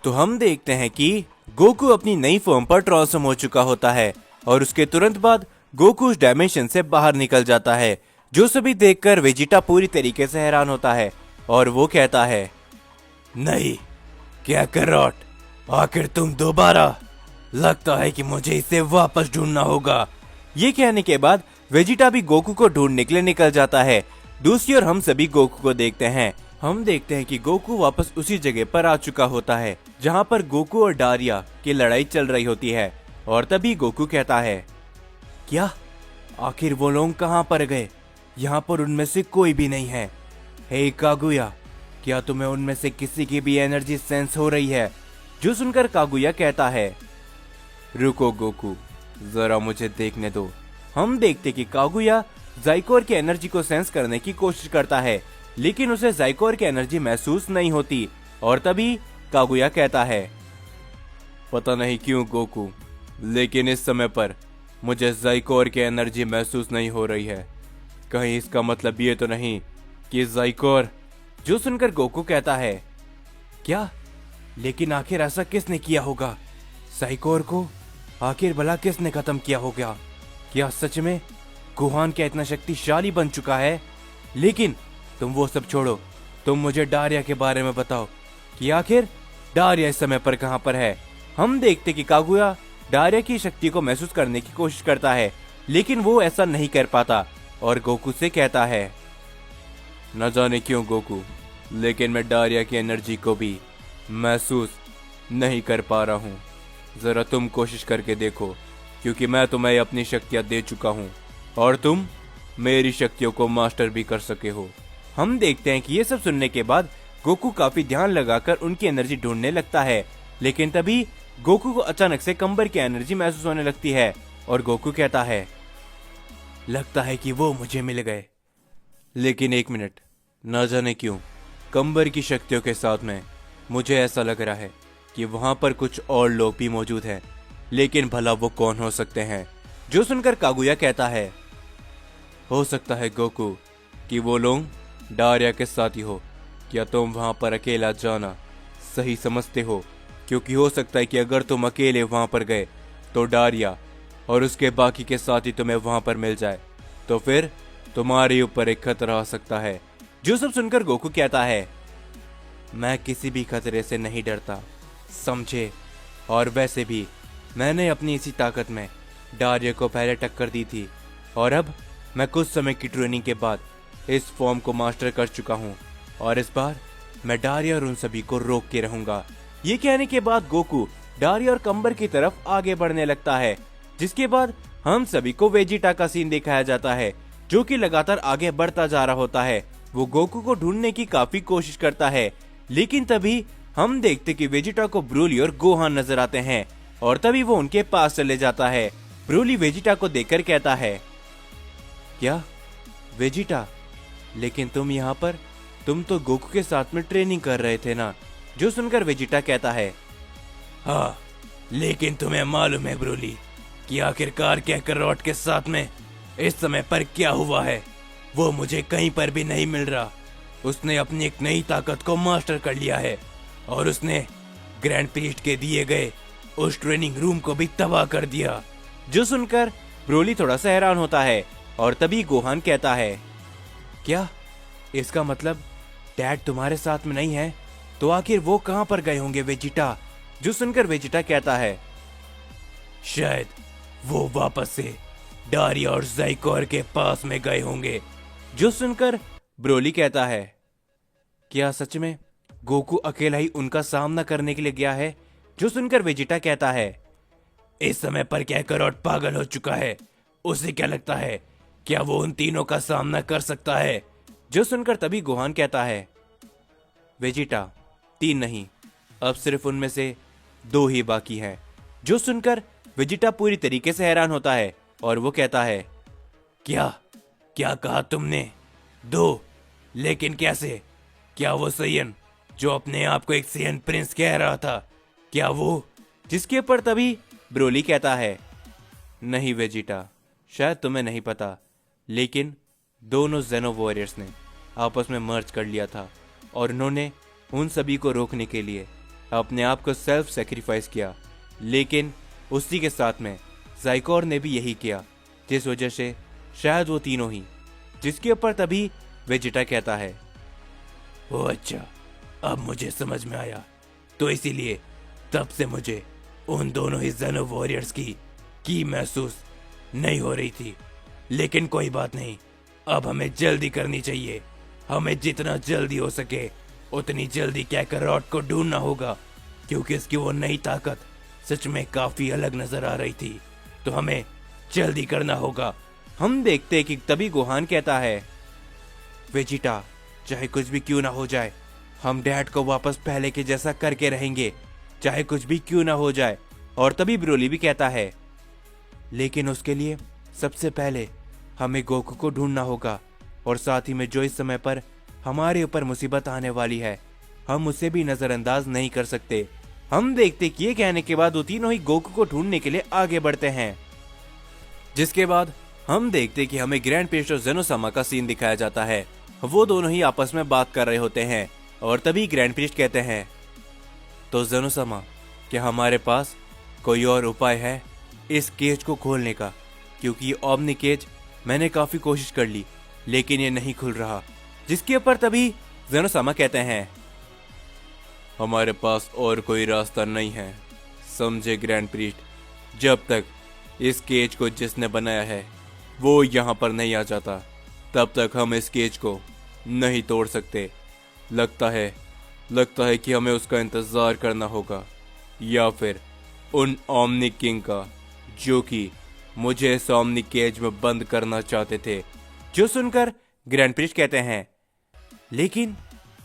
तो हम देखते हैं कि गोकू अपनी नई फॉर्म पर ट्रांसफॉर्म हो चुका होता है और उसके तुरंत बाद गोकू उस डायमेंशन से बाहर निकल जाता है, जो सभी देखकर वेजिटा पूरी तरीके से हैरान होता है और वो कहता है, नहीं, क्या कैरोट, आखिर तुम दोबारा? लगता है कि मुझे इसे वापस ढूंढना होगा। ये कहने के बाद वेजिटा भी गोकू को ढूंढने के लिए निकल जाता है। दूसरी ओर हम सभी गोकू को देखते हैं। हम देखते हैं कि गोकू वापस उसी जगह पर आ चुका होता है जहाँ पर गोकू और डारिया की लड़ाई चल रही होती है। और तभी गोकू कहता है, क्या? आखिर वो लोग कहाँ पर गए? यहाँ पर उनमें से कोई भी नहीं है। हे कागुया, क्या तुम्हें उनमें से किसी की भी एनर्जी सेंस हो रही है? जो सुनकर कागुया कहता है, रुको गोकू, जरा मुझे देखने दो। हम देखते कि कागुया जाइकोर की एनर्जी को सेंस करने की कोशिश करता है, लेकिन उसे जाइकोर की एनर्जी महसूस नहीं होती। और तभी कागुया कहता है, पता नहीं क्यों गोकू, लेकिन इस समय पर मुझे जाइकोर की एनर्जी महसूस नहीं हो रही है। कहीं इसका मतलब ये तो नहीं कि जाइकोर? जो सुनकर गोकू कहता है, क्या? लेकिन आखिर ऐसा किसने किया होगा? जाइकोर को आखिर भला किसने खत्म किया होगा? क्या सच में गोहान क्या इतना शक्तिशाली बन चुका है? लेकिन तुम वो सब छोड़ो, तुम मुझे डारिया के बारे में बताओ कि आखिर डारिया इस समय पर कहां पर है। हम देखते कि कागुया डारिया की शक्ति को महसूस करने की कोशिश करता है, लेकिन वो ऐसा नहीं कर पाता और गोकू से कहता है, न जाने क्यों गोकू, लेकिन मैं डारिया की एनर्जी को भी महसूस नहीं कर पा रहा हूँ। जरा तुम कोशिश करके देखो, क्योंकि मैं तुम्हें अपनी शक्तियां दे चुका हूँ और तुम मेरी शक्तियों को मास्टर भी कर सके हो। हम देखते हैं कि ये सब सुनने के बाद गोकू काफी ध्यान लगाकर उनकी एनर्जी ढूंढने लगता है, लेकिन तभी गोकू को अचानक से कंबर की एनर्जी महसूस होने लगती है और गोकू कहता है, लगता है कि वो मुझे मिल गए। लेकिन एक मिनट, न जाने क्यों कंबर की शक्तियों के साथ में मुझे ऐसा लग रहा है कि वहां पर कुछ और लोग भी मौजूद हैं, लेकिन भला वो कौन हो सकते हैं? जो सुनकर कागुया कहता है, हो सकता है गोकू कि वो लोग डारिया के साथ ही हो। क्या तुम वहां पर अकेला जाना सही समझते हो? क्योंकि हो सकता है कि अगर तुम अकेले वहां पर गए तो डारिया और उसके बाकी के साथी तुम्हें वहां पर मिल जाए, तो फिर तुम्हारे ऊपर एक खतरा आ सकता है। जो सब सुनकर गोकू कहता है, मैं किसी भी खतरे से नहीं डरता, समझे? और वैसे भी मैंने अपनी इसी ताकत में डारिया को पहले टक्कर दी थी और अब मैं कुछ समय की ट्रेनिंग के बाद इस फॉर्म को मास्टर कर चुका हूँ और इस बार मैं डारिया और उन सभी को रोक के रहूंगा। ये कहने के बाद गोकू डारिया और कंबर की तरफ आगे बढ़ने लगता है, जिसके बाद हम सभी को वेजिटा का सीन दिखाया जाता है, जो कि लगातार आगे बढ़ता जा रहा होता है। वो गोकू को ढूंढने की काफी कोशिश करता है, लेकिन तभी हम देखते कि वेजिटा को ब्रोली और गोहान नजर आते हैं और तभी वो उनके पास चले जाता है। ब्रोली वेजिटा को देखकर कहता है, क्या वेजिटा, लेकिन तुम यहाँ पर? तुम तो गोकू के साथ में ट्रेनिंग कर रहे थे ना? जो सुनकर वेजिटा कहता है, हाँ, लेकिन तुम्हें मालूम है ब्रोली कि आखिरकार कैकरोट के साथ में इस समय पर क्या हुआ है? वो मुझे कहीं पर भी नहीं मिल रहा। उसने अपनी एक नई ताकत को मास्टर कर लिया है और उसने ग्रैंड प्रीस्ट के दिए गए उस ट्रेनिंग रूम को भी तबाह कर दिया। जो सुनकर ब्रोली थोड़ा सा हैरान होता है और तभी गोहान कहता है, क्या? इसका मतलब डैड तुम्हारे साथ में नहीं है? तो आखिर वो कहां पर गए होंगे वेजिटा? जो सुनकर वेजिटा कहता है, शायद वो वापस से डारिया और जाइकोर के पास में गए होंगे। जो सुनकर ब्रोली कहता है, क्या सच में गोकू अकेला ही उनका सामना करने के लिए गया है? जो सुनकर वेजिटा कहता है, इस समय पर कैकरोट पागल हो चुका है। उसे क्या लगता है, क्या वो उन तीनों का सामना कर सकता है? जो सुनकर तभी गोहान कहता है, वेजिटा, 3 नहीं, अब सिर्फ उनमें से 2 ही बाकी हैं। जो सुनकर वेजिटा पूरी तरीके से हैरान होता है और वो कहता है, क्या क्या कहा तुमने? 2? लेकिन कैसे? क्या वो सैयन जो अपने आप को एक सैयन प्रिंस कह रहा था, क्या वो? जिसके ऊपर तभी ब्रोली कहता है, नहीं वेजिटा, शायद तुम्हें नहीं पता, लेकिन दोनों जेनो वॉरियर्स ने आपस में मर्ज कर लिया था और उन्होंने उन सभी को रोकने के लिए अपने आप को सेल्फ सेक्रीफाइस किया, लेकिन उसी के साथ में ज़ाइकोर ने भी यही किया, जिस वजह से शायद वो तीनों ही। जिसके ऊपर तभी वेजिटा कहता है, ओ अच्छा, अब मुझे समझ में आया। तो इसीलिए तब से मुझे उन दोनों ही ज़ेनो वॉरियर्स की महसूस नहीं हो रही थी। लेकिन कोई बात नहीं, अब हमें जल्दी करनी चाहिए। हमें जितना जल्दी हो सके उतनी जल्दी कैकरॉट को ढूंढना होगा, क्योंकि इसकी वो नई ताकत सच में काफी अलग नजर आ रही थी। तो हमें जल्दी करना होगा। हम देखते हैं कि तभी गोहान कहता है, वेजिटा, चाहे कुछ भी क्यों ना हो जाए, हम डैड को वापस पहले के जैसा करके रहेंगे, चाहे कुछ भी क्यों ना हो जाए। और तभी ब्रोली भी कहता है, लेकिन उसके लिए सबसे पहले हमें गोकू को ढूंढना होगा, और साथ ही में जो इस समय पर हमारे ऊपर मुसीबत आने वाली है, हम उसे भी नजरअंदाज नहीं कर सकते। हम देखते कि ये कहने के बाद वो तीनों ही गोकू को ढूंढने के लिए आगे बढ़ते हैं। जिसके बाद हम देखते कि हमें ग्रैंड पेस्ट और ज़ेनोसामा का सीन दिखाया जाता है। वो दोनों ही आपस में बात कर रहे होते हैं, और तभी ग्रैंड पेस्ट कहते हैं, तो ज़ेनोसामा, क्या हमारे पास कोई और उपाय है इस केज को खोलने का? क्योंकि ये ओमनी केज मैंने काफी कोशिश कर ली, लेकिन ये नहीं खुल रहा। जिसके ऊपर तभी ज़ेनोसामा कहते हैं, हमारे पास और कोई रास्ता नहीं है, समझे ग्रैंड प्रीस्ट। जब तक इस केज को जिसने बनाया है वो यहाँ पर नहीं आ जाता, तब तक हम इस केज को नहीं तोड़ सकते। लगता है कि हमें उसका इंतजार करना होगा, या फिर उन ओमनी किंग का, जो कि मुझे इस ओमनी केज में बंद करना चाहते थे। जो सुनकर ग्रैंड प्रीस्ट कहते हैं, लेकिन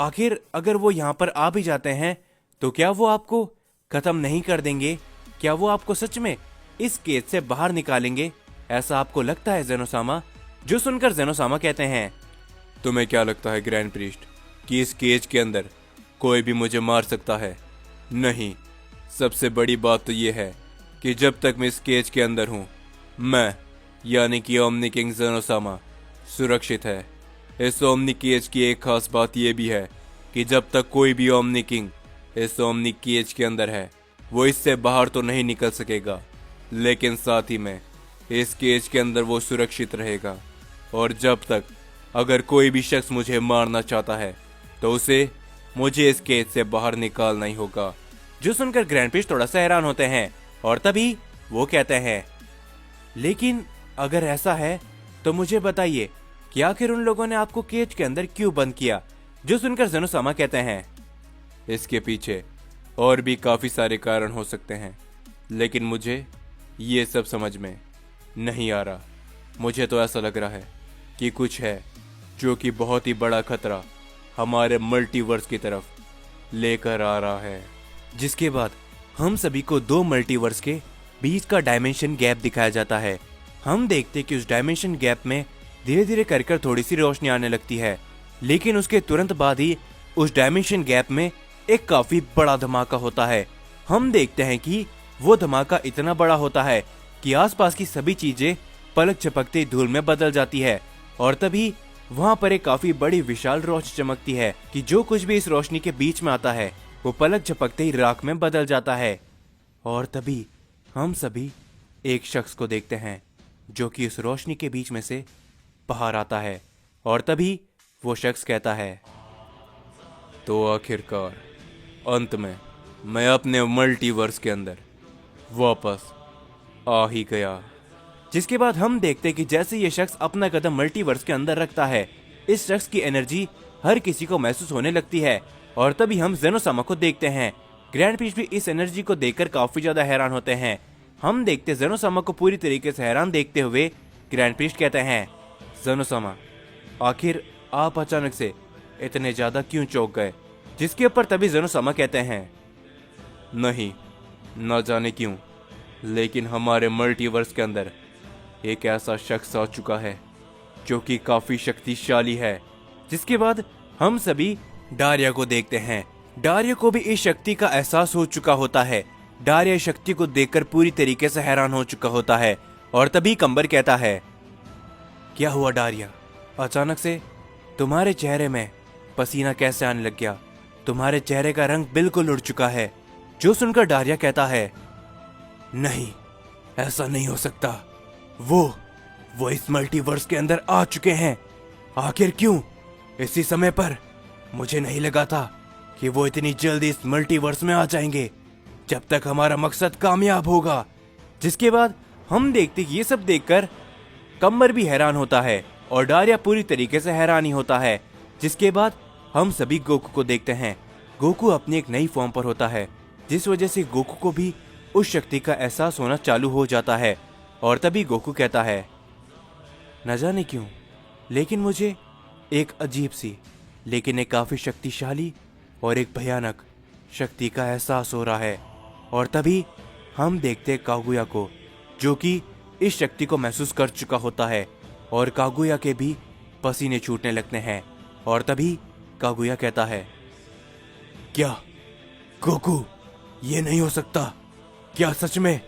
आखिर अगर वो यहाँ पर आ भी जाते हैं तो क्या वो आपको खत्म नहीं कर देंगे? क्या वो आपको सच में इस केज से बाहर निकालेंगे? ऐसा आपको लगता है ज़ेनोसामा? जो सुनकर ज़ेनोसामा कहते हैं, तुम्हें क्या लगता है ग्रैंड प्रीस्ट कि इस केज के अंदर कोई भी मुझे मार सकता है? नहीं, सबसे बड़ी बात तो ये है कि जब तक मैं इस केज के अंदर हूँ, मैं यानी कि ओमनी किंग ज़ेनोसामा सुरक्षित है। इस ओमनी केज की एक खास बात यह भी है कि जब तक कोई भी ओमनी किंग इस ओमनी केज के अंदर है, वो इससे बाहर तो नहीं निकल सकेगा, लेकिन साथ ही में इस केज के अंदर वो सुरक्षित रहेगा। और जब तक अगर कोई भी शख्स मुझे मारना चाहता है तो उसे मुझे इस केज से बाहर निकालना ही होगा। जो सुनकर ग्रैंड प्रीस्ट थोड़ा सा हैरान होते हैं, और तभी वो कहते हैं, लेकिन अगर ऐसा है तो मुझे बताइए कि आखिर उन लोगों ने आपको केज के अंदर क्यों बंद किया? जो सुनकर ज़ेनोसामा कहते हैं, इसके पीछे और भी काफी सारे कारण हो सकते हैं, लेकिन मुझे ये सब समझ में नहीं आ रहा। मुझे तो ऐसा लग रहा है कि कुछ है जो कि बहुत ही बड़ा खतरा हमारे मल्टीवर्स की तरफ लेकर आ रहा है। जिसके बाद हम सभी को दो मल्टीवर्स के बीच का डायमेंशन गैप दिखाया जाता है। हम देखते कि उस डायमेंशन गैप में धीरे धीरे कर थोड़ी सी रोशनी आने लगती है, लेकिन उसके तुरंत बाद ही उस डायमेंशन गैप में एक काफी बड़ा धमाका होता है। हम देखते हैं कि वो धमाका इतना बड़ा होता है कि आसपास की सभी चीजें पलक झपकते ही धूल में बदल जाती है, और तभी वहां पर एक काफी बड़ी विशाल रोशनी चमकती है कि जो कुछ भी इस रोशनी के बीच में आता है वो पलक झपकते ही राख में बदल जाता है। और तभी हम सभी एक शख्स को देखते हैं जो कि इस रोशनी के बीच में से बाहर आता है, और तभी वो शख्स कहता है, तो आखिरकार अंत में मैं अपने मल्टीवर्स के अंदर वापस आ ही गया। जिसके बाद हम देखते कि जैसे ये शख्स अपना कदम मल्टीवर्स के अंदर रखता है, इस शख्स की एनर्जी हर किसी को महसूस होने लगती है। और तभी हम ज़ेनोसामा को देखते हैं। ग्रैंड प्रीस्ट भी इस एनर्जी को देखकर काफी ज्यादा हैरान होते हैं। हम देखते ज़ेनोसामा को पूरी तरीके से हैरान देखते हुए ग्रैंड प्रीस्ट कहते हैं, ज़ेनोसामा, आखिर आप अचानक से इतने ज्यादा क्यों चौंक गए? जिसके ऊपर तभी ज़ेनोसामा कहते हैं, नहीं, न जाने क्यों, लेकिन हमारे मल्टीवर्स के अंदर एक ऐसा शख्स आ चुका है जो कि काफी शक्तिशाली है। जिसके बाद हम सभी डारिया को देखते हैं। डारिया को भी इस शक्ति का एहसास हो चुका होता है। डारिया शक्ति को देखकर पूरी तरीके से हैरान हो चुका होता है, और तभी कंबर कहता है, क्या हुआ डारिया? अचानक से तुम्हारे चेहरे में पसीना कैसे आने लग गया? तुम्हारे चेहरे का रंग बिल्कुल उड़ चुका है। जो सुनकर डारिया कहता है, नहीं, ऐसा नहीं हो सकता। वो इस मल्टीवर्स के अंदर आ चुके हैं। आखिर क्यों? इसी समय पर मुझे नहीं लगा था कि वो इतनी जल्दी इस मल्टीवर्स में आ जाएंगे, जब तक हमारा मकसद कामयाब होगा। जिसके बाद हम देखते ये सब देखकर कम्बर भी हैरान होता है और डारिया पूरी तरीके से हैरान ही होता है। जिसके बाद हम सभी गोकू को देखते हैं। गोकू अपनी एक नई फॉर्म पर होता है, जिस वजह से गोकू को भी उस शक्ति का एहसास होना चालू हो जाता है। और तभी गोकू कहता है, न जाने क्यों, लेकिन मुझे एक अजीब सी, लेकिन एक काफी शक्तिशाली और एक भयानक शक्ति का एहसास हो रहा है। और तभी हम देखते कागुया को, जो कि इस शक्ति को महसूस कर चुका होता है। और कागुया के भी पसीने छूटने लगते हैं। और तभी कागुया कहता है, क्या गोकू, ये नहीं हो सकता। क्या सच में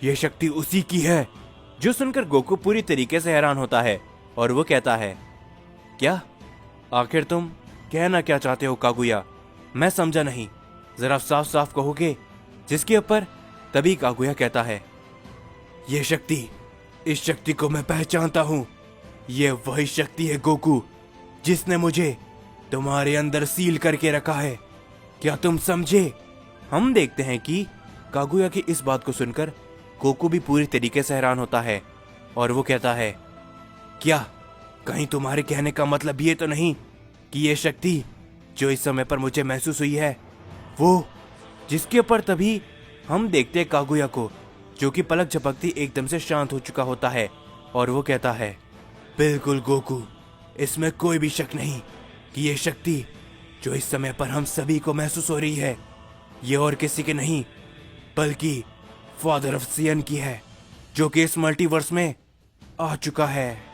ये शक्ति उसी की है? जो सुनकर गोकू पूरी तरीके से हैरान होता है और वो कहता है, क्या? आखिर तुम कहना क्या चाहते हो कागुया? मैं समझा नहीं, जरा साफ साफ कहोगे? जिसके ऊपर तभी कागुया कहता है, ये शक्ति, इस शक्ति को मैं पहचानता हूं। ये वही शक्ति है गोकू, जिसने मुझे तुम्हारे अंदर सील करके रखा है। क्या तुम समझे? हम देखते हैं कि कागुया की इस बात को सुनकर गोकू भी पूरी तरीके से हैरान होता है और वो कहता है, क्या कहीं तुम्हारे कहने का मतलब ये तो नहीं कि ये शक्ति जो इस समय पर मुझे महसूस हुई है वो? जिसके ऊपर तभी हम देखते हैं कागुया को, जो कि पलक झपकती एकदम से शांत हो चुका होता है और वो कहता है, बिल्कुल गोकू, इसमें कोई भी शक नहीं कि ये शक्ति जो इस समय पर हम सभी को महसूस हो रही है, ये और किसी की नहीं बल्कि फादर ऑफ सियन की है, जो कि इस मल्टीवर्स में आ चुका है।